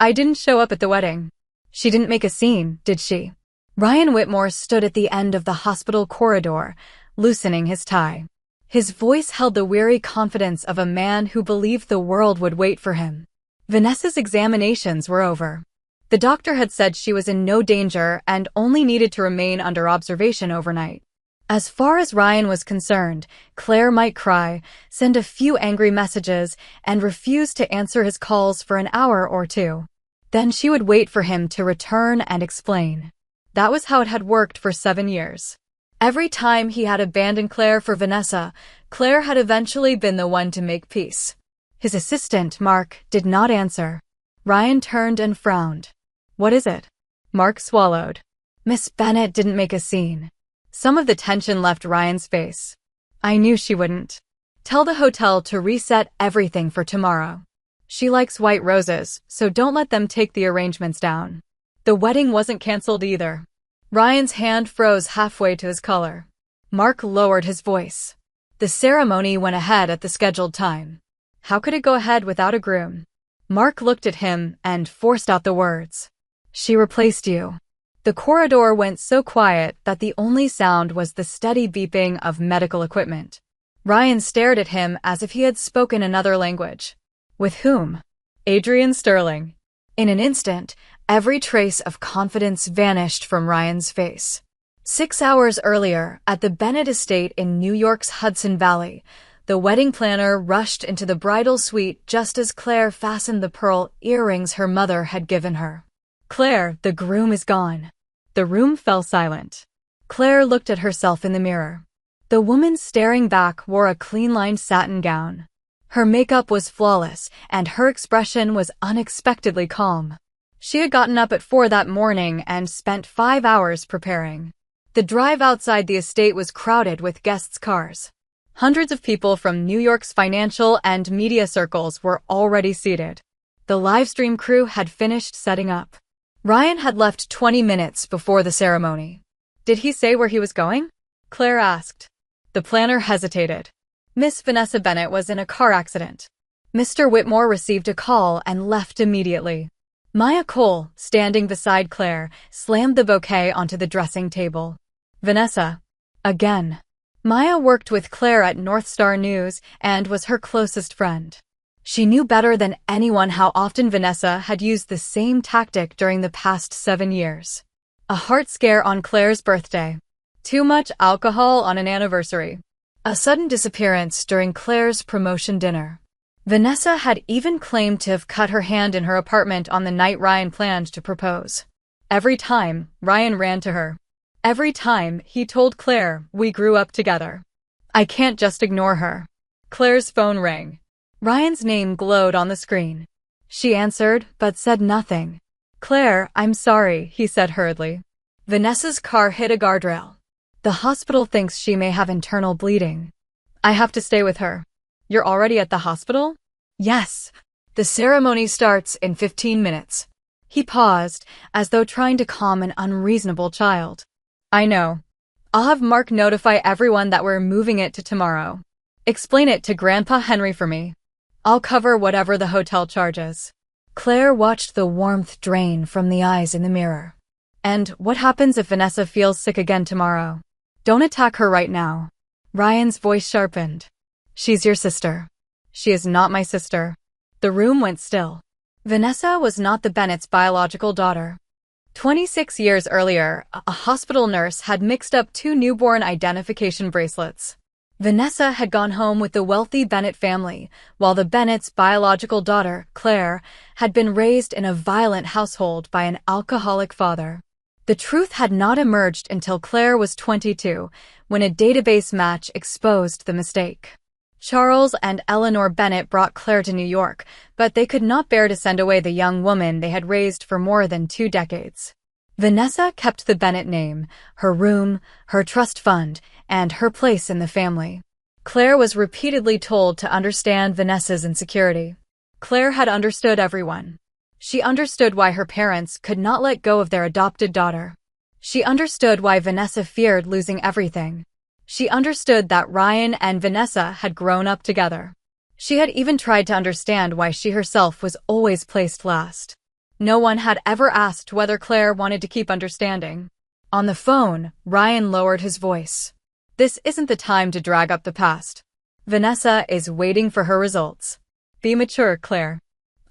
I didn't show up at the wedding. She didn't make a scene, did she? Ryan Whitmore stood at the end of the hospital corridor, loosening his tie. His voice held the weary confidence of a man who believed the world would wait for him. Vanessa's examinations were over. The doctor had said she was in no danger and only needed to remain under observation overnight. As far as Ryan was concerned, Claire might cry, send a few angry messages, and refuse to answer his calls for an hour or two. Then she would wait for him to return and explain. That was how it had worked for 7 years. Every time he had abandoned Claire for Vanessa, Claire had eventually been the one to make peace. His assistant, Mark, did not answer. Ryan turned and frowned. What is it? Mark swallowed. Miss Bennett didn't make a scene. Some of the tension left Ryan's face. I knew she wouldn't. Tell the hotel to reset everything for tomorrow. She likes white roses, so don't let them take the arrangements down. The wedding wasn't cancelled either. Ryan's hand froze halfway to his collar. Mark lowered his voice. The ceremony went ahead at the scheduled time. How could it go ahead without a groom? Mark looked at him and forced out the words. She replaced you. The corridor went so quiet that the only sound was the steady beeping of medical equipment. Ryan stared at him as if he had spoken another language. With whom? Adrian Sterling. In an instant, every trace of confidence vanished from Ryan's face. 6 hours earlier, at the Bennett estate in New York's Hudson Valley, the wedding planner rushed into the bridal suite just as Claire fastened the pearl earrings her mother had given her. Claire, the groom is gone. The room fell silent. Claire looked at herself in the mirror. The woman staring back wore a clean-lined satin gown. Her makeup was flawless, and her expression was unexpectedly calm. She had gotten up at 4 that morning and spent 5 hours preparing. The drive outside the estate was crowded with guests' cars. Hundreds of people from New York's financial and media circles were already seated. The livestream crew had finished setting up. Ryan had left 20 minutes before the ceremony. Did he say where he was going? Claire asked. The planner hesitated. Miss Vanessa Bennett was in a car accident. Mr. Whitmore received a call and left immediately. Maya Cole, standing beside Claire, slammed the bouquet onto the dressing table. Vanessa. Again. Maya worked with Claire at North Star News and was her closest friend. She knew better than anyone how often Vanessa had used the same tactic during the past 7 years. A heart scare on Claire's birthday. Too much alcohol on an anniversary. A sudden disappearance during Claire's promotion dinner. Vanessa had even claimed to have cut her hand in her apartment on the night Ryan planned to propose. Every time, Ryan ran to her. Every time, he told Claire, we grew up together. I can't just ignore her. Claire's phone rang. Ryan's name glowed on the screen. She answered, but said nothing. Claire, I'm sorry, he said hurriedly. Vanessa's car hit a guardrail. The hospital thinks she may have internal bleeding. I have to stay with her. You're already at the hospital? Yes. The ceremony starts in 15 minutes. He paused, as though trying to calm an unreasonable child. I know. I'll have Mark notify everyone that we're moving it to tomorrow. Explain it to Grandpa Henry for me. I'll cover whatever the hotel charges. Claire watched the warmth drain from the eyes in the mirror. And what happens if Vanessa feels sick again tomorrow? Don't attack her right now. Ryan's voice sharpened. She's your sister. She is not my sister. The room went still. Vanessa was not the Bennett's biological daughter. 26 years earlier, a hospital nurse had mixed up 2 newborn identification bracelets. Vanessa had gone home with the wealthy Bennett family, while the Bennett's biological daughter, Claire, had been raised in a violent household by an alcoholic father. The truth had not emerged until Claire was 22, when a database match exposed the mistake. Charles and Eleanor Bennett brought Claire to New York, but they could not bear to send away the young woman they had raised for more than 2 decades. Vanessa kept the Bennett name, her room, her trust fund, and her place in the family. Claire was repeatedly told to understand Vanessa's insecurity. Claire had understood everyone. She understood why her parents could not let go of their adopted daughter. She understood why Vanessa feared losing everything. She understood that Ryan and Vanessa had grown up together. She had even tried to understand why she herself was always placed last. No one had ever asked whether Claire wanted to keep understanding. On the phone, Ryan lowered his voice. This isn't the time to drag up the past. Vanessa is waiting for her results. Be mature, Claire.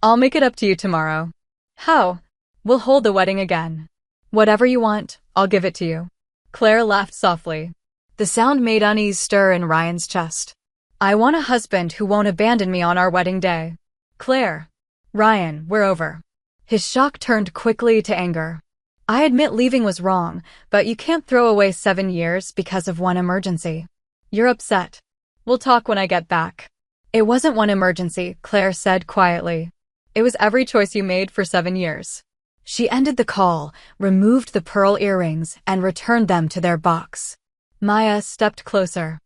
I'll make it up to you tomorrow. How? We'll hold the wedding again. Whatever you want, I'll give it to you. Claire laughed softly. The sound made unease stir in Ryan's chest. I want a husband who won't abandon me on our wedding day. Claire. Ryan, we're over. His shock turned quickly to anger. I admit leaving was wrong, but you can't throw away 7 years because of one emergency. You're upset. We'll talk when I get back. It wasn't one emergency, Claire said quietly. It was every choice you made for 7 years. She ended the call, removed the pearl earrings, and returned them to their box. Maya stepped closer.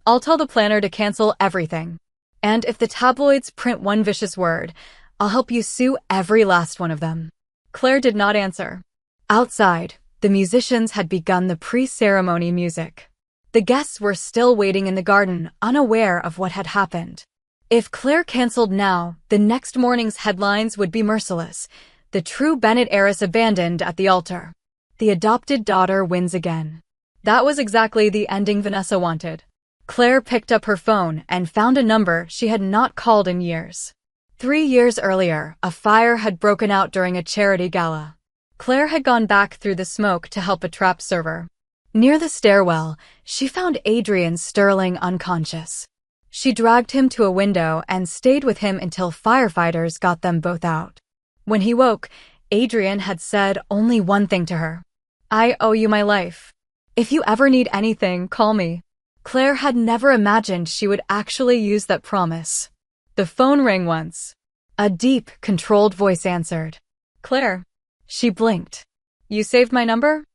I'll tell the planner to cancel everything. And if the tabloids print one vicious word, I'll help you sue every last one of them. Claire did not answer. Outside, the musicians had begun the pre-ceremony music. The guests were still waiting in the garden, unaware of what had happened. If Claire canceled now, the next morning's headlines would be merciless. The true Bennett heiress abandoned at the altar. The adopted daughter wins again. That was exactly the ending Vanessa wanted. Claire picked up her phone and found a number she had not called in years. 3 years earlier, a fire had broken out during a charity gala. Claire had gone back through the smoke to help a trapped server. Near the stairwell, she found Adrian Sterling unconscious. She dragged him to a window and stayed with him until firefighters got them both out. When he woke, Adrian had said only one thing to her. I owe you my life. If you ever need anything, call me. Claire had never imagined she would actually use that promise. The phone rang once. A deep, controlled voice answered. Claire. She blinked. You saved my number?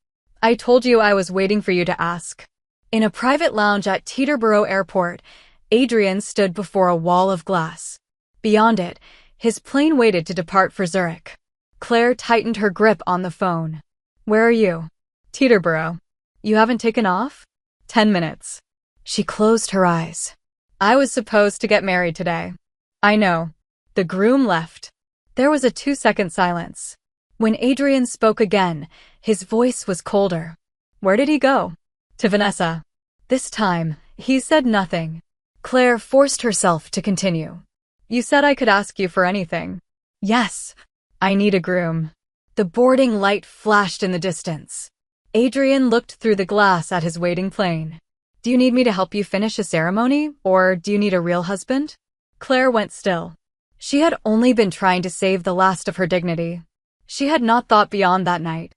I told you I was waiting for you to ask. In a private lounge at Teterboro Airport, Adrian stood before a wall of glass. Beyond it, his plane waited to depart for Zurich. Claire tightened her grip on the phone. Where are you? Teterboro. You haven't taken off? 10 minutes. She closed her eyes. I was supposed to get married today. I know. The groom left. There was a 2-second silence. When Adrian spoke again, his voice was colder. Where did he go? To Vanessa. This time, he said nothing. Claire forced herself to continue. You said I could ask you for anything. Yes. I need a groom. The boarding light flashed in the distance. Adrian looked through the glass at his waiting plane. Do you need me to help you finish a ceremony, or do you need a real husband? Claire went still. She had only been trying to save the last of her dignity. She had not thought beyond that night.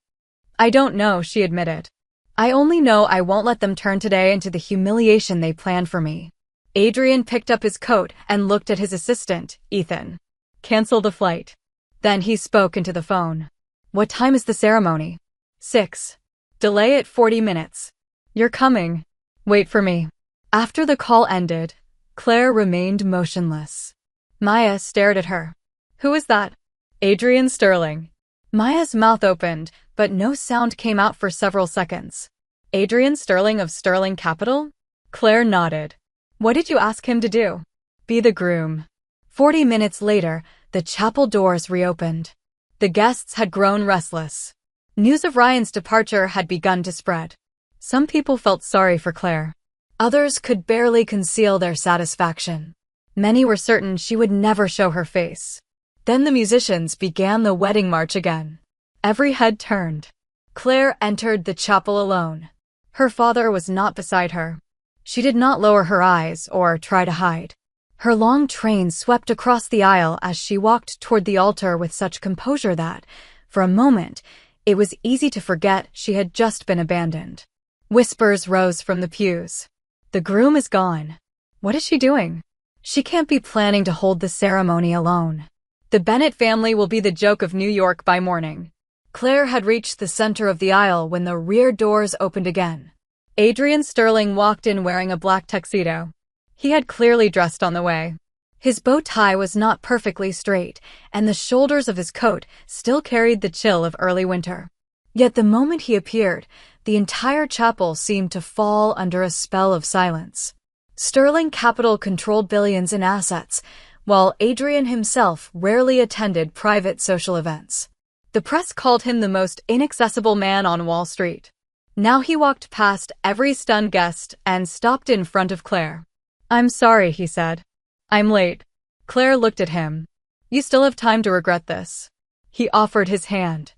I don't know, she admitted. I only know I won't let them turn today into the humiliation they planned for me. Adrian picked up his coat and looked at his assistant, Ethan. Cancel the flight. Then he spoke into the phone. What time is the ceremony? 6. Delay it 40 minutes. You're coming. Wait for me. After the call ended, Claire remained motionless. Maya stared at her. Who is that? Adrian Sterling. Maya's mouth opened, but no sound came out for several seconds. Adrian Sterling of Sterling Capital? Claire nodded. What did you ask him to do? Be the groom. 40 minutes later, the chapel doors reopened. The guests had grown restless. News of Ryan's departure had begun to spread. Some people felt sorry for Claire. Others could barely conceal their satisfaction. Many were certain she would never show her face. Then the musicians began the wedding march again. Every head turned. Claire entered the chapel alone. Her father was not beside her. She did not lower her eyes or try to hide. Her long train swept across the aisle as she walked toward the altar with such composure that, for a moment, it was easy to forget she had just been abandoned. Whispers rose from the pews. The groom is gone. What is she doing? She can't be planning to hold the ceremony alone. The Bennett family will be the joke of New York by morning. Claire had reached the center of the aisle when the rear doors opened again. Adrian Sterling walked in wearing a black tuxedo. He had clearly dressed on the way. His bow tie was not perfectly straight, and the shoulders of his coat still carried the chill of early winter. Yet the moment he appeared, the entire chapel seemed to fall under a spell of silence. Sterling Capital controlled billions in assets, while Adrian himself rarely attended private social events. The press called him the most inaccessible man on Wall Street. Now he walked past every stunned guest and stopped in front of Claire. "I'm sorry," he said. "I'm late." Claire looked at him. "You still have time to regret this." He offered his hand.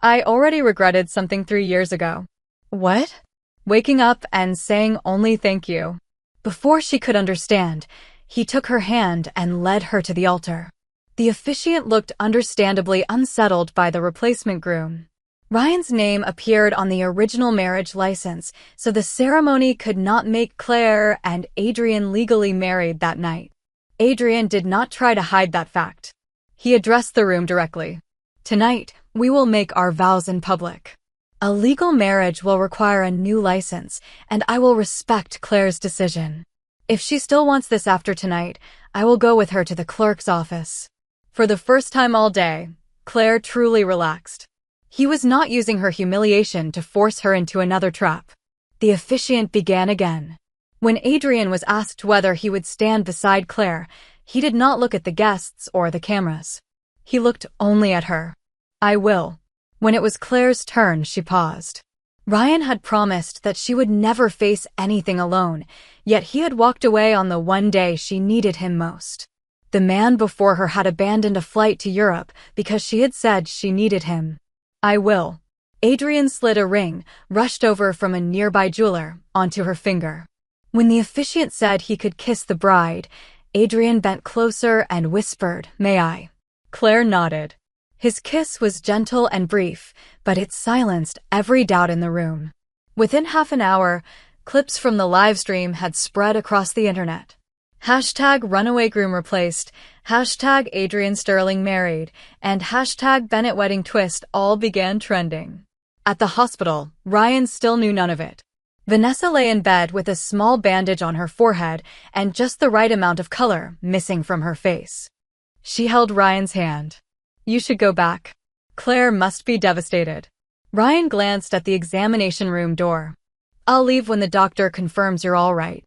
"I already regretted something 3 years ago." "What?" "Waking up and saying only thank you." Before she could understand, he took her hand and led her to the altar. The officiant looked understandably unsettled by the replacement groom. Ryan's name appeared on the original marriage license, so the ceremony could not make Claire and Adrian legally married that night. Adrian did not try to hide that fact. He addressed the room directly. "Tonight, we will make our vows in public. A legal marriage will require a new license, and I will respect Claire's decision. If she still wants this after tonight, I will go with her to the clerk's office." For the first time all day, Claire truly relaxed. He was not using her humiliation to force her into another trap. The officiant began again. When Adrian was asked whether he would stand beside Claire, he did not look at the guests or the cameras. He looked only at her. "I will." When it was Claire's turn, she paused. Ryan had promised that she would never face anything alone, yet he had walked away on the one day she needed him most. The man before her had abandoned a flight to Europe because she had said she needed him. "I will." Adrian slid a ring, rushed over from a nearby jeweler, onto her finger. When the officiant said he could kiss the bride, Adrian bent closer and whispered, "May I?" Claire nodded. His kiss was gentle and brief, but it silenced every doubt in the room. Within half an hour, clips from the live stream had spread across the internet. #RunawayGroom replaced, #AdrianSterling married, and #BennettWeddingTwist all began trending. At the hospital, Ryan still knew none of it. Vanessa lay in bed with a small bandage on her forehead and just the right amount of color missing from her face. She held Ryan's hand. "You should go back." Claire must be devastated. Ryan glanced at the examination room door. "I'll leave when the doctor confirms you're all right."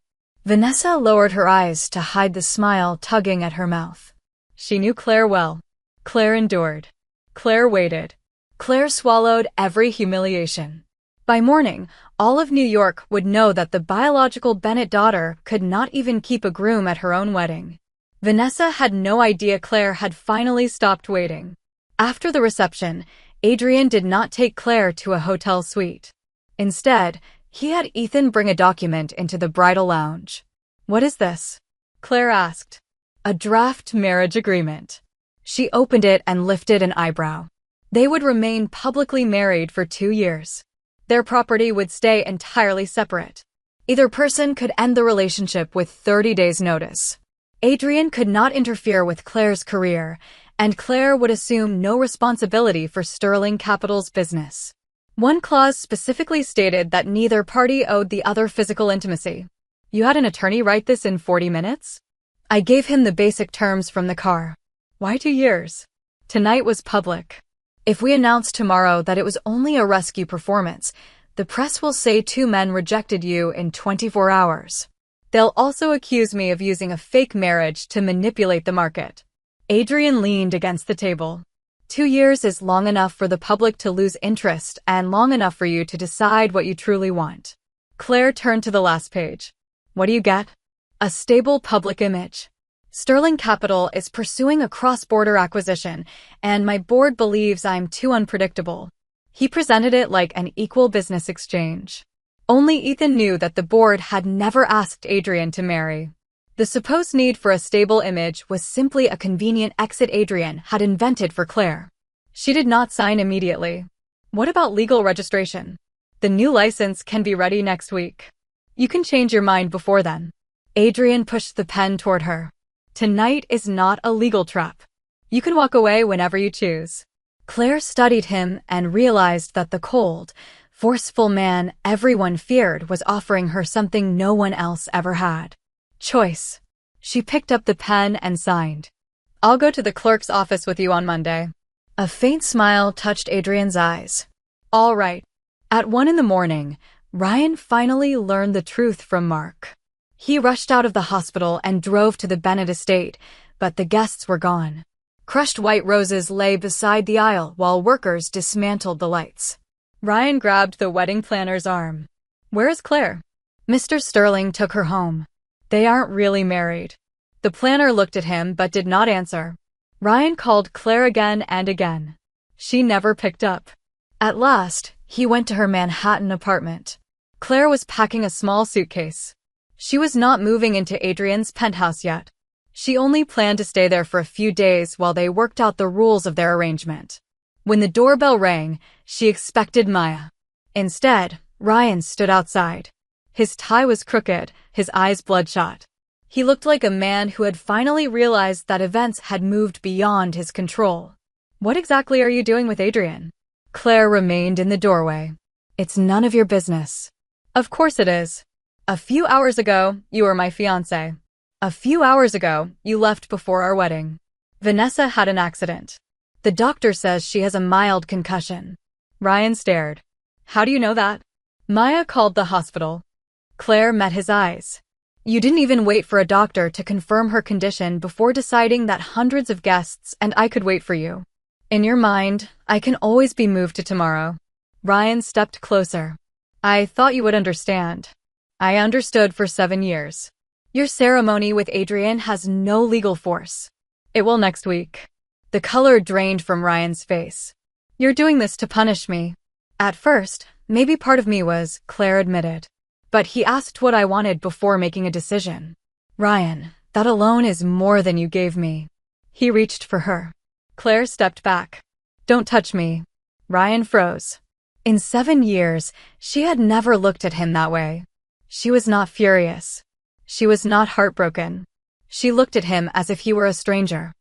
Vanessa lowered her eyes to hide the smile tugging at her mouth. She knew Claire well. Claire endured. Claire waited. Claire swallowed every humiliation. By morning, all of New York would know that the biological Bennett daughter could not even keep a groom at her own wedding. Vanessa had no idea Claire had finally stopped waiting. After the reception, Adrian did not take Claire to a hotel suite. Instead, he had Ethan bring a document into the bridal lounge. "What is this?" Claire asked. "A draft marriage agreement." She opened it and lifted an eyebrow. They would remain publicly married for 2 years. Their property would stay entirely separate. Either person could end the relationship with 30 days' notice. Adrian could not interfere with Claire's career, and Claire would assume no responsibility for Sterling Capital's business. One clause specifically stated that neither party owed the other physical intimacy. "You had an attorney write this in 40 minutes? "I gave him the basic terms from the car." "Why 2 years?" "Tonight was public. If we announce tomorrow that it was only a rescue performance, the press will say 2 men rejected you in 24 hours. They'll also accuse me of using a fake marriage to manipulate the market." Adrian leaned against the table. 2 years is long enough for the public to lose interest and long enough for you to decide what you truly want. Claire turned to the last page. "What do you get?" "A stable public image. Sterling Capital is pursuing a cross-border acquisition, and my board believes I'm too unpredictable." He presented it like an equal business exchange. Only Ethan knew that the board had never asked Adrian to marry. The supposed need for a stable image was simply a convenient exit Adrian had invented for Claire. She did not sign immediately. "What about legal registration?" "The new license can be ready next week. You can change your mind before then." Adrian pushed the pen toward her. "Tonight is not a legal trap. You can walk away whenever you choose." Claire studied him and realized that the cold, forceful man everyone feared was offering her something no one else ever had. Choice. She picked up the pen and signed. "I'll go to the clerk's office with you on Monday." A faint smile touched Adrian's eyes. "All right." At 1 in the morning, Ryan finally learned the truth from Mark. He rushed out of the hospital and drove to the Bennett estate, but the guests were gone. Crushed white roses lay beside the aisle while workers dismantled the lights. Ryan grabbed the wedding planner's arm. "Where is Claire?" "Mr. Sterling took her home. They aren't really married." The planner looked at him but did not answer. Ryan called Claire again and again. She never picked up. At last, he went to her Manhattan apartment. Claire was packing a small suitcase. She was not moving into Adrian's penthouse yet. She only planned to stay there for a few days while they worked out the rules of their arrangement. When the doorbell rang, she expected Maya. Instead, Ryan stood outside. His tie was crooked, his eyes bloodshot. He looked like a man who had finally realized that events had moved beyond his control. "What exactly are you doing with Adrian?" Claire remained in the doorway. "It's none of your business." "Of course it is. A few hours ago, you were my fiancé. A few hours ago, you left before our wedding. Vanessa had an accident. The doctor says she has a mild concussion." Ryan stared. "How do you know that?" "Maya called the hospital." Claire met his eyes. "You didn't even wait for a doctor to confirm her condition before deciding that hundreds of guests and I could wait for you. In your mind, I can always be moved to tomorrow." Ryan stepped closer. "I thought you would understand." "I understood for 7 years. Your ceremony with Adrian has no legal force. It will next week." The color drained from Ryan's face. "You're doing this to punish me." "At first, maybe part of me was," Claire admitted. "But he asked what I wanted before making a decision." "Ryan, that alone is more than you gave me." He reached for her. Claire stepped back. "Don't touch me." Ryan froze. In 7 years, she had never looked at him that way. She was not furious. She was not heartbroken. She looked at him as if he were a stranger.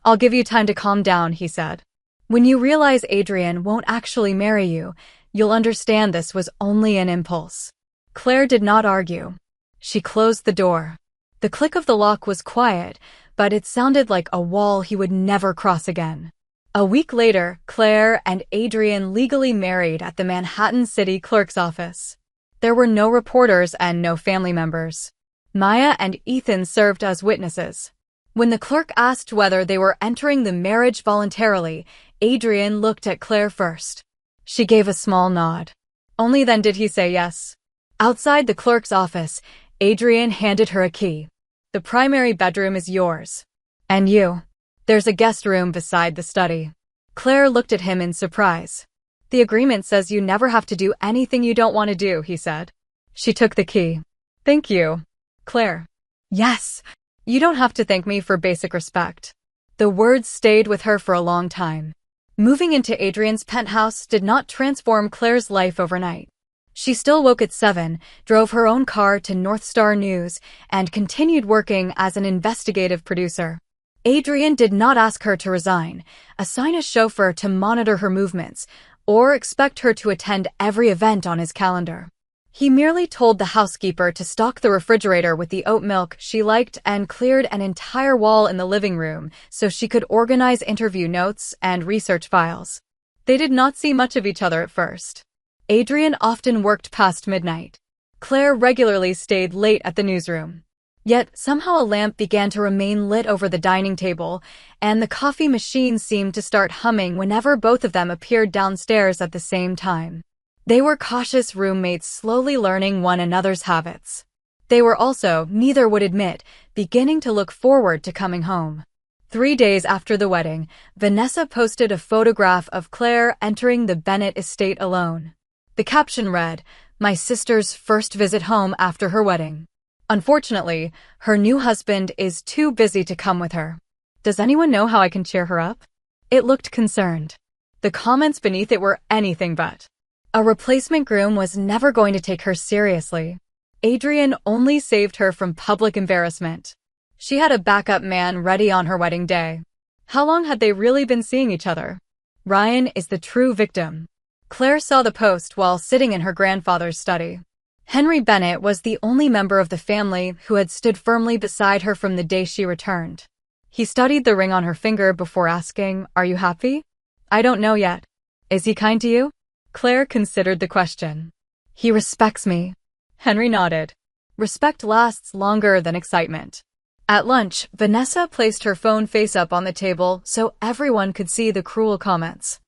"I'll give you time to calm down," he said. "When you realize Adrian won't actually marry you, you'll understand this was only an impulse." Claire did not argue. She closed the door. The click of the lock was quiet, but it sounded like a wall he would never cross again. A week later, Claire and Adrian legally married at the Manhattan City Clerk's office. There were no reporters and no family members. Maya and Ethan served as witnesses. When the clerk asked whether they were entering the marriage voluntarily, Adrian looked at Claire first. She gave a small nod. Only then did he say yes. Outside the clerk's office, Adrian handed her a key. "The primary bedroom is yours. And you. There's a guest room beside the study." Claire looked at him in surprise. "The agreement says you never have to do anything you don't want to do," he said. She took the key. "Thank you." "Claire." "Yes. You don't have to thank me for basic respect." The words stayed with her for a long time. Moving into Adrian's penthouse did not transform Claire's life overnight. She still woke at 7, drove her own car to North Star News, and continued working as an investigative producer. Adrian did not ask her to resign, assign a chauffeur to monitor her movements, or expect her to attend every event on his calendar. He merely told the housekeeper to stock the refrigerator with the oat milk she liked and cleared an entire wall in the living room so she could organize interview notes and research files. They did not see much of each other at first. Adrian often worked past midnight. Claire regularly stayed late at the newsroom. Yet somehow a lamp began to remain lit over the dining table, and the coffee machine seemed to start humming whenever both of them appeared downstairs at the same time. They were cautious roommates slowly learning one another's habits. They were also, neither would admit, beginning to look forward to coming home. 3 days after the wedding, Vanessa posted a photograph of Claire entering the Bennett estate alone. The caption read, "My sister's first visit home after her wedding. Unfortunately, her new husband is too busy to come with her. Does anyone know how I can cheer her up?" It looked concerned. The comments beneath it were anything but. A replacement groom was never going to take her seriously. Adrian only saved her from public embarrassment. She had a backup man ready on her wedding day. How long had they really been seeing each other? Ryan is the true victim. Claire saw the post while sitting in her grandfather's study. Henry Bennett was the only member of the family who had stood firmly beside her from the day she returned. He studied the ring on her finger before asking, "Are you happy?" "I don't know yet." "Is he kind to you?" Claire considered the question. "He respects me." Henry nodded. Respect lasts longer than excitement. At lunch, Vanessa placed her phone face up on the table so everyone could see the cruel comments.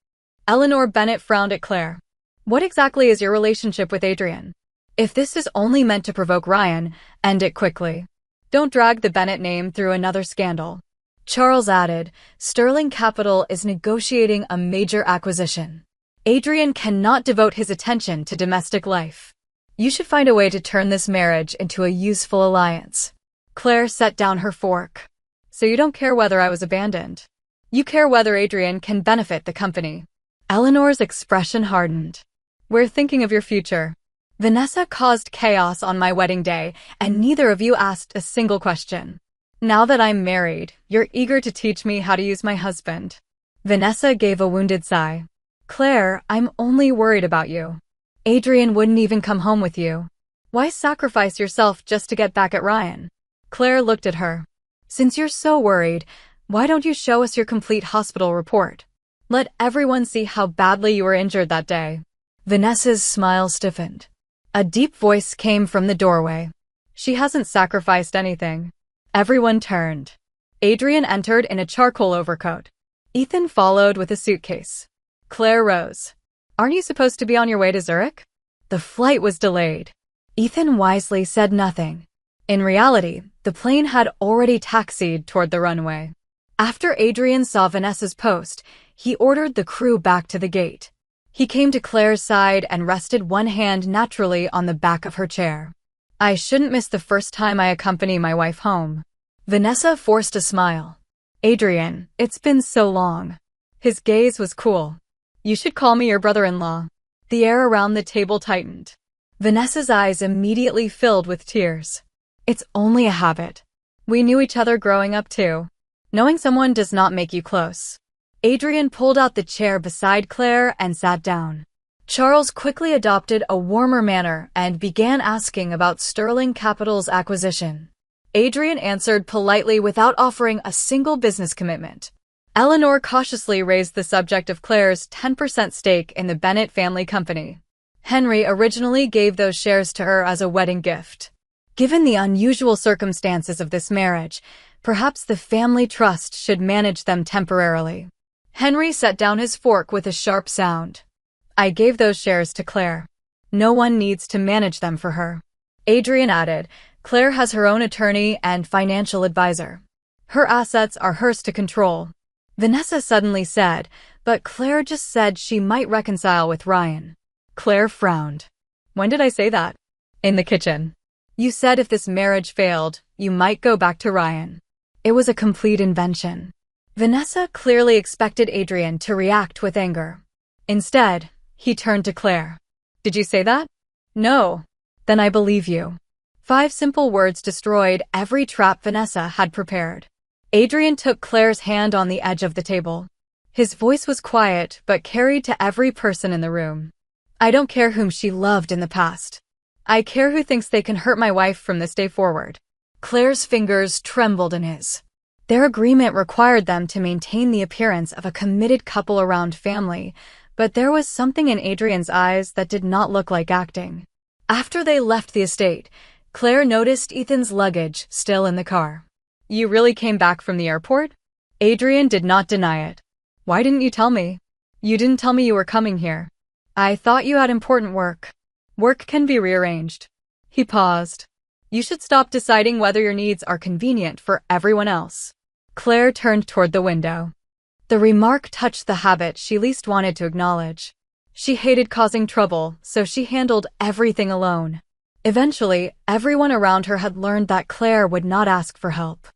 Eleanor Bennett frowned at Claire. What exactly is your relationship with Adrian? If this is only meant to provoke Ryan, end it quickly. Don't drag the Bennett name through another scandal. Charles added, Sterling Capital is negotiating a major acquisition. Adrian cannot devote his attention to domestic life. You should find a way to turn this marriage into a useful alliance. Claire set down her fork. So you don't care whether I was abandoned. You care whether Adrian can benefit the company. Eleanor's expression hardened. We're thinking of your future. Vanessa caused chaos on my wedding day, and neither of you asked a single question. Now that I'm married, you're eager to teach me how to use my husband. Vanessa gave a wounded sigh. Claire, I'm only worried about you. Adrian wouldn't even come home with you. Why sacrifice yourself just to get back at Ryan? Claire looked at her. Since you're so worried, why don't you show us your complete hospital report? Let everyone see how badly you were injured that day. Vanessa's smile stiffened. A deep voice came from the doorway. She hasn't sacrificed anything. Everyone turned. Adrian entered in a charcoal overcoat. Ethan followed with a suitcase. Claire rose. Aren't you supposed to be on your way to Zurich? The flight was delayed. Ethan wisely said nothing. In reality, the plane had already taxied toward the runway. After Adrian saw Vanessa's post, he ordered the crew back to the gate. He came to Claire's side and rested one hand naturally on the back of her chair. I shouldn't miss the first time I accompany my wife home. Vanessa forced a smile. Adrian, it's been so long. His gaze was cool. You should call me your brother-in-law. The air around the table tightened. Vanessa's eyes immediately filled with tears. It's only a habit. We knew each other growing up too. Knowing someone does not make you close. Adrian pulled out the chair beside Claire and sat down. Charles quickly adopted a warmer manner and began asking about Sterling Capital's acquisition. Adrian answered politely without offering a single business commitment. Eleanor cautiously raised the subject of Claire's 10% stake in the Bennett family company. Henry originally gave those shares to her as a wedding gift. Given the unusual circumstances of this marriage, perhaps the family trust should manage them temporarily. Henry set down his fork with a sharp sound. I gave those shares to Claire. No one needs to manage them for her. Adrian added, Claire has her own attorney and financial advisor. Her assets are hers to control. Vanessa suddenly said, but Claire just said she might reconcile with Ryan. Claire frowned. When did I say that? In the kitchen. You said if this marriage failed, you might go back to Ryan. It was a complete invention. Vanessa clearly expected Adrian to react with anger. Instead, he turned to Claire. Did you say that? No. Then I believe you. 5 simple words destroyed every trap Vanessa had prepared. Adrian took Claire's hand on the edge of the table. His voice was quiet but carried to every person in the room. I don't care whom she loved in the past. I care who thinks they can hurt my wife from this day forward. Claire's fingers trembled in his. Their agreement required them to maintain the appearance of a committed couple around family, but there was something in Adrian's eyes that did not look like acting. After they left the estate, Claire noticed Ethan's luggage still in the car. You really came back from the airport? Adrian did not deny it. Why didn't you tell me? You didn't tell me you were coming here. I thought you had important work. Work can be rearranged. He paused. You should stop deciding whether your needs are convenient for everyone else. Claire turned toward the window. The remark touched the habit she least wanted to acknowledge. She hated causing trouble, so she handled everything alone. Eventually, everyone around her had learned that Claire would not ask for help.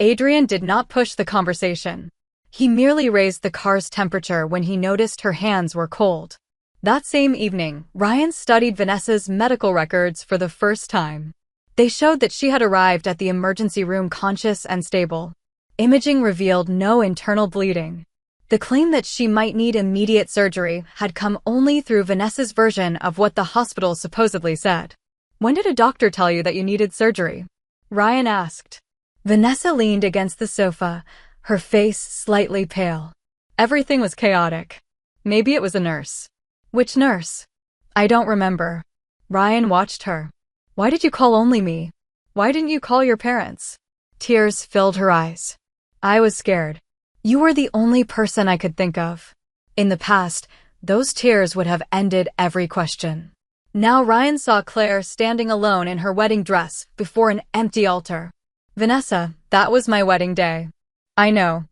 Adrian did not push the conversation. He merely raised the car's temperature when he noticed her hands were cold. That same evening, Ryan studied Vanessa's medical records for the first time. They showed that she had arrived at the emergency room conscious and stable. Imaging revealed no internal bleeding. The claim that she might need immediate surgery had come only through Vanessa's version of what the hospital supposedly said. When did a doctor tell you that you needed surgery? Ryan asked. Vanessa leaned against the sofa, her face slightly pale. Everything was chaotic. Maybe it was a nurse. Which nurse? I don't remember. Ryan watched her. Why did you call only me? Why didn't you call your parents? Tears filled her eyes. I was scared. You were the only person I could think of. In the past, those tears would have ended every question. Now Ryan saw Claire standing alone in her wedding dress before an empty altar. Vanessa, that was my wedding day. I know.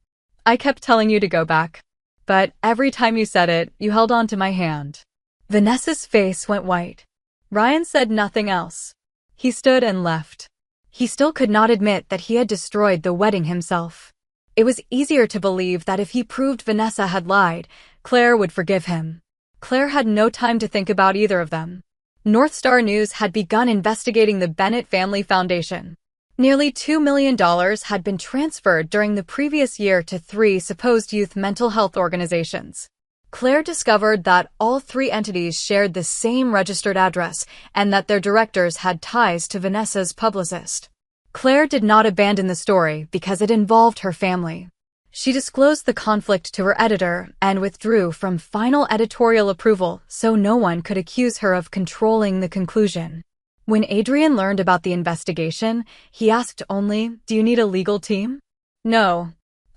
I kept telling you to go back. But every time you said it, you held on to my hand. Vanessa's face went white. Ryan said nothing else. He stood and left. He still could not admit that he had destroyed the wedding himself. It was easier to believe that if he proved Vanessa had lied, Claire would forgive him. Claire had no time to think about either of them. North Star News had begun investigating the Bennett Family Foundation. Nearly $2 million had been transferred during the previous year to 3 supposed youth mental health organizations. Claire discovered that all 3 entities shared the same registered address and that their directors had ties to Vanessa's publicist. Claire did not abandon the story because it involved her family. She disclosed the conflict to her editor and withdrew from final editorial approval so no one could accuse her of controlling the conclusion. When Adrian learned about the investigation, he asked only, "Do you need a legal team?" "No.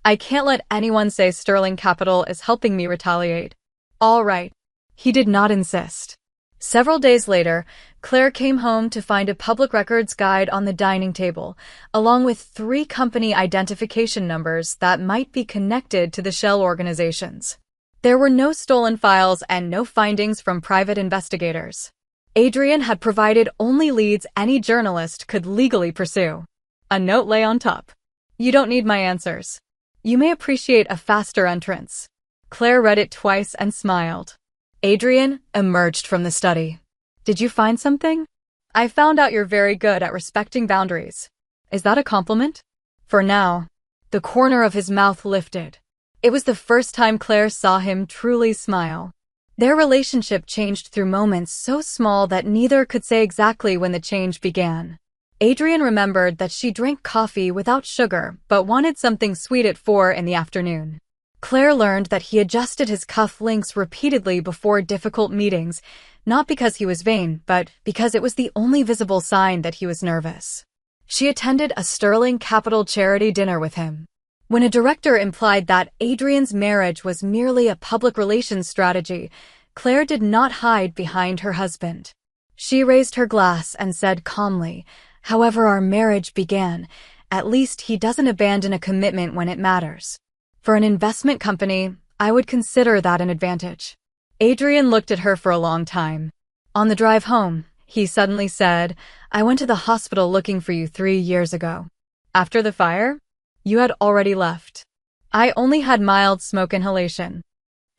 I can't let anyone say Sterling Capital is helping me retaliate." "All right." He did not insist. Several days later, Claire came home to find a public records guide on the dining table, along with 3 company identification numbers that might be connected to the shell organizations. There were no stolen files and no findings from private investigators. Adrian had provided only leads any journalist could legally pursue. A note lay on top. "You don't need my answers. You may appreciate a faster entrance." Claire read it twice and smiled. Adrian emerged from the study. "Did you find something?" "I found out you're very good at respecting boundaries." "Is that a compliment?" "For now." The corner of his mouth lifted. It was the first time Claire saw him truly smile. Their relationship changed through moments so small that neither could say exactly when the change began. Adrian remembered that she drank coffee without sugar but wanted something sweet at 4 in the afternoon. Claire learned that he adjusted his cuff links repeatedly before difficult meetings, not because he was vain, but because it was the only visible sign that he was nervous. She attended a Sterling Capital charity dinner with him. When a director implied that Adrian's marriage was merely a public relations strategy, Claire did not hide behind her husband. She raised her glass and said calmly, "However our marriage began, at least he doesn't abandon a commitment when it matters. For an investment company, I would consider that an advantage." Adrian looked at her for a long time. On the drive home, he suddenly said, "I went to the hospital looking for you 3 years ago. After the fire? You had already left. I only had mild smoke inhalation.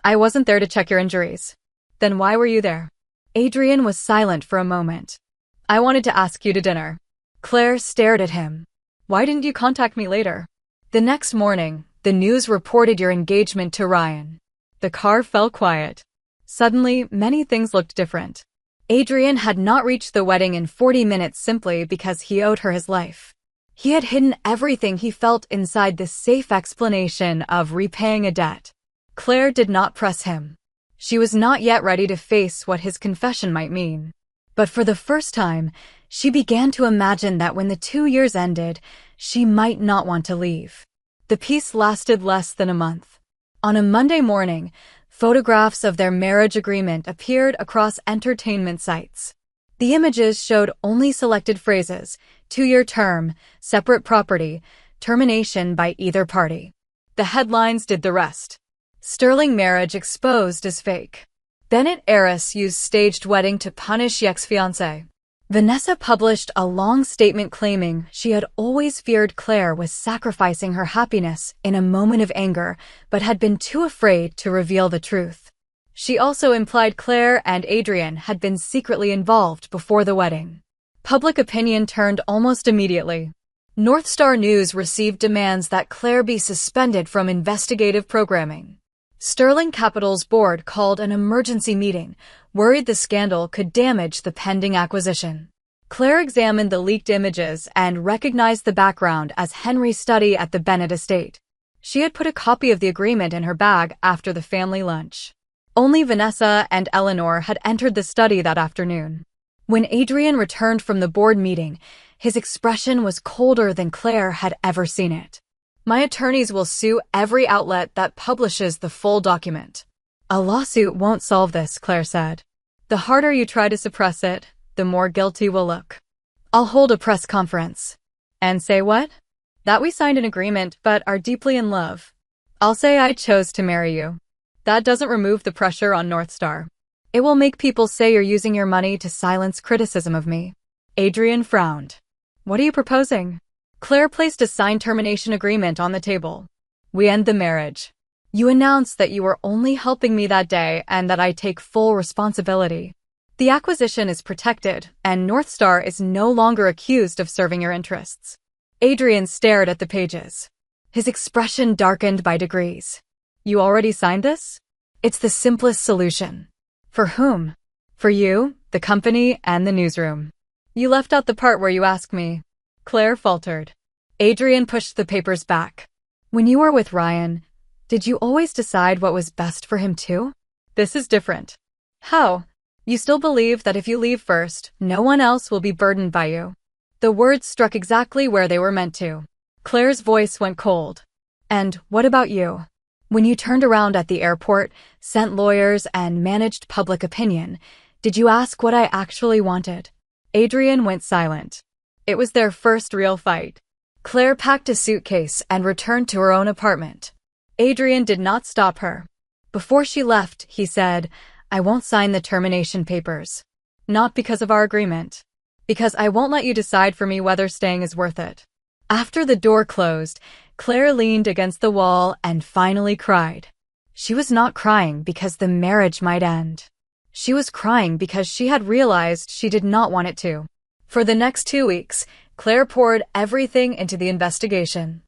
I wasn't there to check your injuries." "Then why were you there?" Adrian was silent for a moment. "I wanted to ask you to dinner." Claire stared at him. "Why didn't you contact me later?" The next morning, the news reported your engagement to Ryan. The car fell quiet. Suddenly, many things looked different. Adrian had not reached the wedding in 40 minutes simply because he owed her his life. He had hidden everything he felt inside the safe explanation of repaying a debt. Claire did not press him. She was not yet ready to face what his confession might mean. But for the first time, she began to imagine that when the 2 years ended, she might not want to leave. The peace lasted less than a month. On a Monday morning, photographs of their marriage agreement appeared across entertainment sites. The images showed only selected phrases: 2-year term, separate property, termination by either party. The headlines did the rest. Sterling marriage exposed as fake. Bennett heiress used staged wedding to punish ex-fiancé. Vanessa published a long statement claiming she had always feared Claire was sacrificing her happiness in a moment of anger, but had been too afraid to reveal the truth. She also implied Claire and Adrian had been secretly involved before the wedding. Public opinion turned almost immediately. North Star News received demands that Claire be suspended from investigative programming. Sterling Capital's board called an emergency meeting, worried the scandal could damage the pending acquisition. Claire examined the leaked images and recognized the background as Henry's study at the Bennett estate. She had put a copy of the agreement in her bag after the family lunch. Only Vanessa and Eleanor had entered the study that afternoon. When Adrian returned from the board meeting, his expression was colder than Claire had ever seen it. My attorneys will sue every outlet that publishes the full document. A lawsuit won't solve this, Claire said. The harder you try to suppress it, the more guilty we'll look. I'll hold a press conference. And say what? That we signed an agreement but are deeply in love. I'll say I chose to marry you. That doesn't remove the pressure on North Star. It will make people say you're using your money to silence criticism of me. Adrian frowned. What are you proposing? Claire placed a signed termination agreement on the table. We end the marriage. You announce that you were only helping me that day and that I take full responsibility. The acquisition is protected, and North Star is no longer accused of serving your interests. Adrian stared at the pages. His expression darkened by degrees. You already signed this? It's the simplest solution. For whom? For you, the company, and the newsroom. You left out the part where you ask me. Claire faltered. Adrian pushed the papers back. When you were with Ryan, did you always decide what was best for him too? This is different. How? You still believe that if you leave first, no one else will be burdened by you. The words struck exactly where they were meant to. Claire's voice went cold. And what about you? When you turned around at the airport, sent lawyers, and managed public opinion, did you ask what I actually wanted? Adrian went silent. It was their first real fight. Claire packed a suitcase and returned to her own apartment. Adrian did not stop her. Before she left, he said, I won't sign the termination papers. Not because of our agreement. Because I won't let you decide for me whether staying is worth it. After the door closed, Claire leaned against the wall and finally cried. She was not crying because the marriage might end. She was crying because she had realized she did not want it to. For the next 2 weeks, Claire poured everything into the investigation.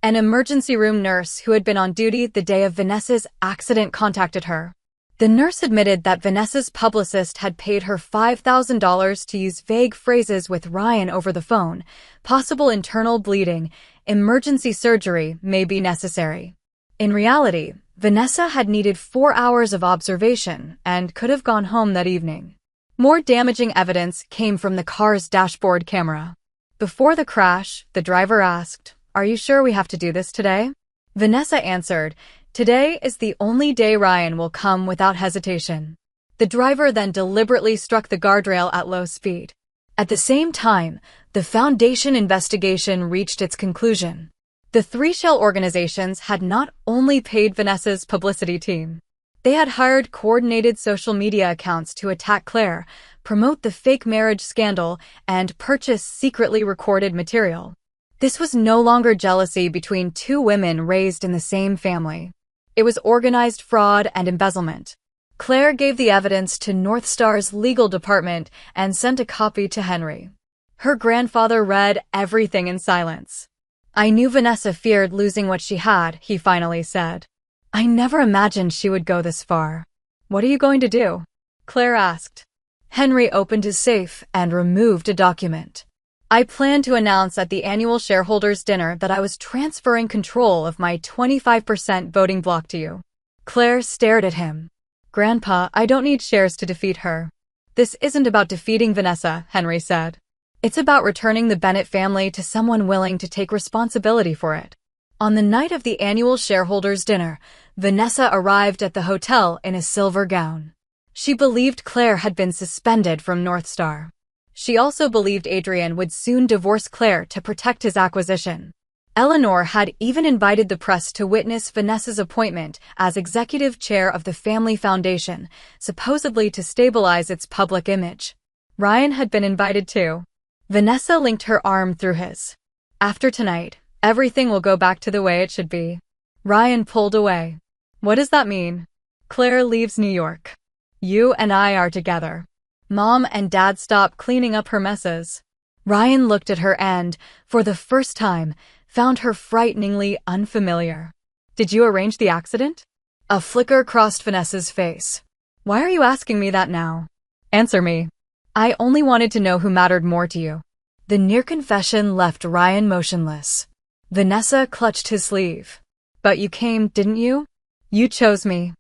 An emergency room nurse who had been on duty the day of Vanessa's accident contacted her. The nurse admitted that Vanessa's publicist had paid her $5,000 to use vague phrases with Ryan over the phone. Possible internal bleeding, emergency surgery may be necessary. In reality, Vanessa had needed 4 hours of observation and could have gone home that evening. More damaging evidence came from the car's dashboard camera. Before the crash, the driver asked, "Are you sure we have to do this today?" Vanessa answered, "Today is the only day Ryan will come without hesitation." The driver then deliberately struck the guardrail at low speed. At the same time, the Foundation investigation reached its conclusion. The 3 shell organizations had not only paid Vanessa's publicity team. They had hired coordinated social media accounts to attack Claire, promote the fake marriage scandal, and purchase secretly recorded material. This was no longer jealousy between 2 women raised in the same family. It was organized fraud and embezzlement. Claire gave the evidence to North Star's legal department and sent a copy to Henry. Her grandfather read everything in silence. "I knew Vanessa feared losing what she had," he finally said. "I never imagined she would go this far." "What are you going to do?" Claire asked. Henry opened his safe and removed a document. "I plan to announce at the annual shareholders' dinner that I was transferring control of my 25% voting block to you." Claire stared at him. "Grandpa, I don't need shares to defeat her." "This isn't about defeating Vanessa," Henry said. "It's about returning the Bennett family to someone willing to take responsibility for it." On the night of the annual shareholders' dinner, Vanessa arrived at the hotel in a silver gown. She believed Claire had been suspended from North Star. She also believed Adrian would soon divorce Claire to protect his acquisition. Eleanor had even invited the press to witness Vanessa's appointment as executive chair of the family foundation, supposedly to stabilize its public image. Ryan had been invited too. Vanessa linked her arm through his. "After tonight, everything will go back to the way it should be." Ryan pulled away. "What does that mean?" "Claire leaves New York. You and I are together. Mom and Dad stop cleaning up her messes." Ryan looked at her and, for the first time, found her frighteningly unfamiliar. "Did you arrange the accident?" A flicker crossed Vanessa's face. "Why are you asking me that now? Answer me." "I only wanted to know who mattered more to you." The near confession left Ryan motionless. Vanessa clutched his sleeve. "But you came, didn't you? You chose me.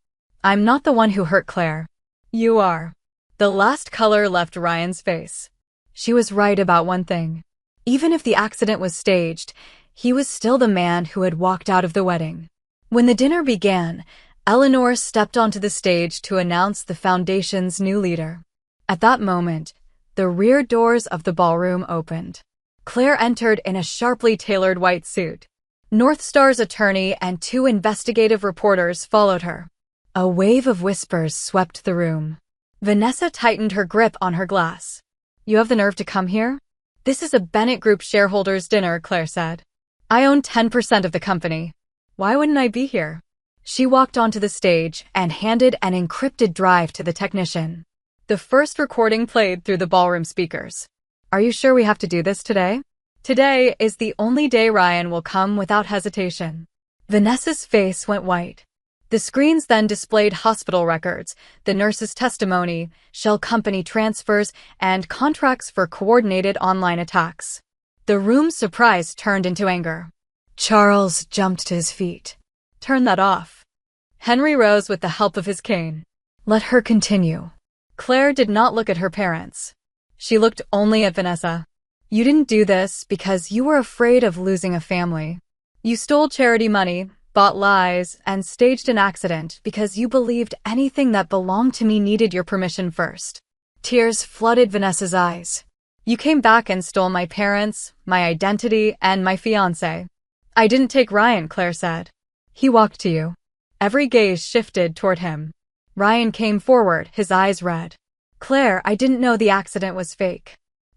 I'm not the one who hurt Claire. You are." The last color left Ryan's face. She was right about one thing. Even if the accident was staged, he was still the man who had walked out of the wedding. When the dinner began, Eleanor stepped onto the stage to announce the foundation's new leader. At that moment, the rear doors of the ballroom opened. Claire entered in a sharply tailored white suit. North Star's attorney and 2 investigative reporters followed her. A wave of whispers swept the room. Vanessa tightened her grip on her glass. "You have the nerve to come here?" "This is a Bennett Group shareholders' dinner," Claire said. "I own 10% of the company. Why wouldn't I be here?" She walked onto the stage and handed an encrypted drive to the technician. The first recording played through the ballroom speakers. "Are you sure we have to do this today?" "Today is the only day Ryan will come without hesitation." Vanessa's face went white. The screens then displayed hospital records, the nurse's testimony, shell company transfers, and contracts for coordinated online attacks. The room's surprise turned into anger. Charles jumped to his feet. "Turn that off." Henry rose with the help of his cane. "Let her continue." Claire did not look at her parents. She looked only at Vanessa. "You didn't do this because you were afraid of losing a family. You stole charity money, bought lies, and staged an accident because you believed anything that belonged to me needed your permission first." Tears flooded Vanessa's eyes. "You came back and stole my parents, my identity, and my fiancé." "I didn't take Ryan," Claire said. "He walked to you." Every gaze shifted toward him. Ryan came forward, his eyes red. "Claire, I didn't know the accident was fake."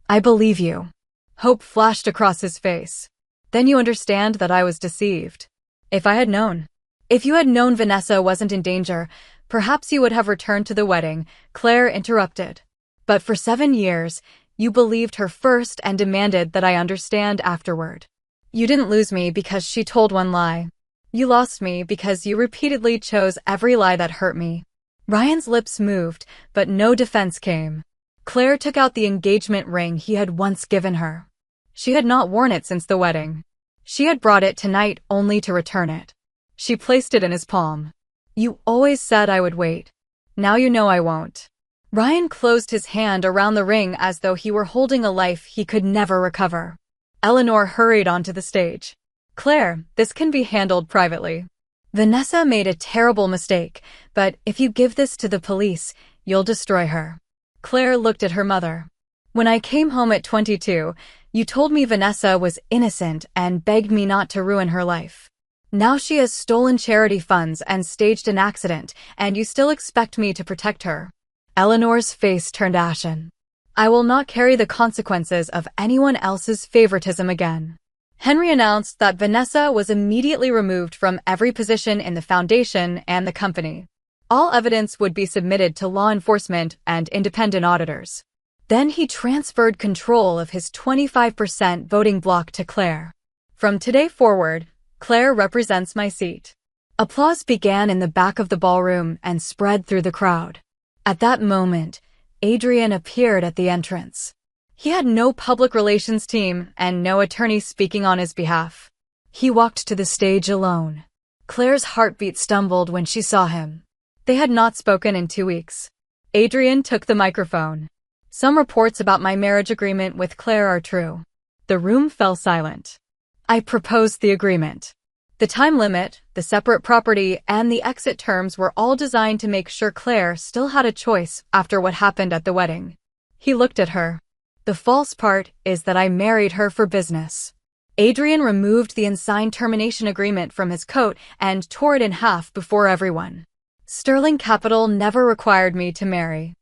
"I believe you." Hope flashed across his face. "Then you understand that I was deceived." "If I had known." "If you had known Vanessa wasn't in danger, perhaps you would have returned to the wedding," Claire interrupted. "But for 7 years, you believed her first and demanded that I understand afterward. You didn't lose me because she told one lie. You lost me because you repeatedly chose every lie that hurt me." Ryan's lips moved, but no defense came. Claire took out the engagement ring he had once given her. She had not worn it since the wedding. She had brought it tonight only to return it. She placed it in his palm. "You always said I would wait. Now you know I won't." Ryan closed his hand around the ring as though he were holding a life he could never recover. Eleanor hurried onto the stage. "Claire, this can be handled privately. Vanessa made a terrible mistake, but if you give this to the police, you'll destroy her." Claire looked at her mother. "When I came home at 22, you told me Vanessa was innocent and begged me not to ruin her life. Now she has stolen charity funds and staged an accident, and you still expect me to protect her." Eleanor's face turned ashen. "I will not carry the consequences of anyone else's favoritism again." Henry announced that Vanessa was immediately removed from every position in the foundation and the company. All evidence would be submitted to law enforcement and independent auditors. Then he transferred control of his 25% voting block to Claire. "From today forward, Claire represents my seat." Applause began in the back of the ballroom and spread through the crowd. At that moment, Adrian appeared at the entrance. He had no public relations team and no attorney speaking on his behalf. He walked to the stage alone. Claire's heartbeat stumbled when she saw him. They had not spoken in 2 weeks. Adrian took the microphone. "Some reports about my marriage agreement with Claire are true." The room fell silent. "I proposed the agreement. The time limit, the separate property, and the exit terms were all designed to make sure Claire still had a choice after what happened at the wedding." He looked at her. "The false part is that I married her for business." Adrian removed the unsigned termination agreement from his coat and tore it in half before everyone. "Sterling Capital never required me to marry.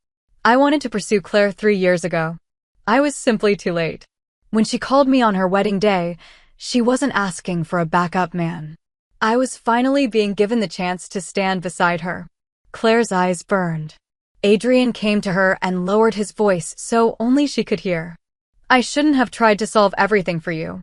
I wanted to pursue Claire 3 years ago. I was simply too late. When she called me on her wedding day, she wasn't asking for a backup man. I was finally being given the chance to stand beside her." Claire's eyes burned. Adrian came to her and lowered his voice so only she could hear. "I shouldn't have tried to solve everything for you.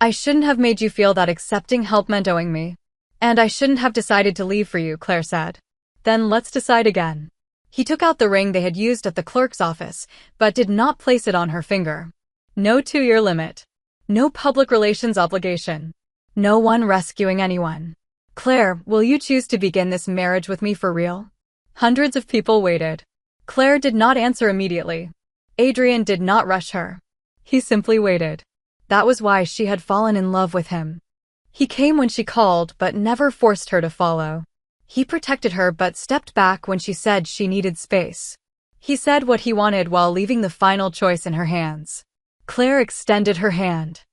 I shouldn't have made you feel that accepting help meant owing me. And I shouldn't have decided to leave for you," Claire said. "Then let's decide again." He took out the ring they had used at the clerk's office, but did not place it on her finger. "No 2-year limit. No public relations obligation. No one rescuing anyone. Claire, will you choose to begin this marriage with me for real?" Hundreds of people waited. Claire did not answer immediately. Adrian did not rush her. He simply waited. That was why she had fallen in love with him. He came when she called but never forced her to follow. He protected her but stepped back when she said she needed space. He said what he wanted while leaving the final choice in her hands. Claire extended her hand.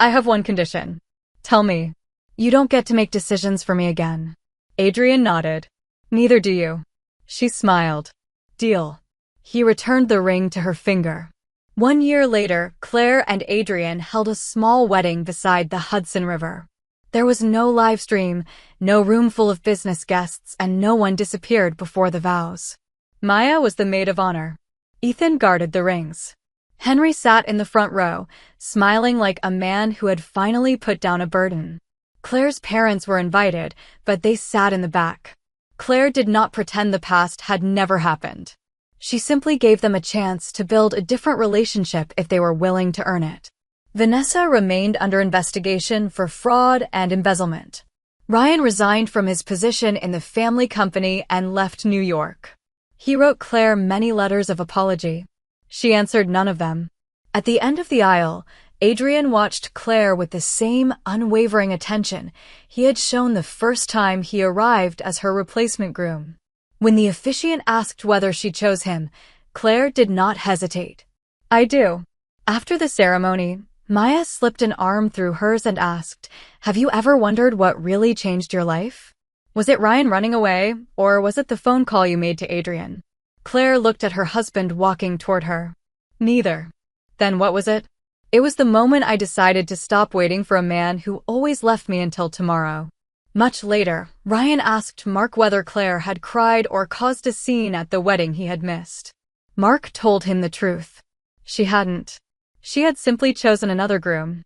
I have one condition. Tell me. You don't get to make decisions for me again. Adrian nodded. Neither do you. She smiled. Deal. He returned the ring to her finger. 1 year later, Claire and Adrian held a small wedding beside the Hudson River. There was no live stream, no room full of business guests, and no one disappeared before the vows. Maya was the maid of honor. Ethan guarded the rings. Henry sat in the front row, smiling like a man who had finally put down a burden. Claire's parents were invited, but they sat in the back. Claire did not pretend the past had never happened. She simply gave them a chance to build a different relationship if they were willing to earn it. Vanessa remained under investigation for fraud and embezzlement. Ryan resigned from his position in the family company and left New York. He wrote Claire many letters of apology. She answered none of them. At the end of the aisle, Adrian watched Claire with the same unwavering attention he had shown the first time he arrived as her replacement groom. When the officiant asked whether she chose him, Claire did not hesitate. I do. After the ceremony, Maya slipped an arm through hers and asked, have you ever wondered what really changed your life? Was it Ryan running away, or was it the phone call you made to Adrian? Claire looked at her husband walking toward her. Neither. Then what was it? It was the moment I decided to stop waiting for a man who always left me until tomorrow. Much later, Ryan asked Mark whether Claire had cried or caused a scene at the wedding he had missed. Mark told him the truth. She hadn't. She had simply chosen another groom.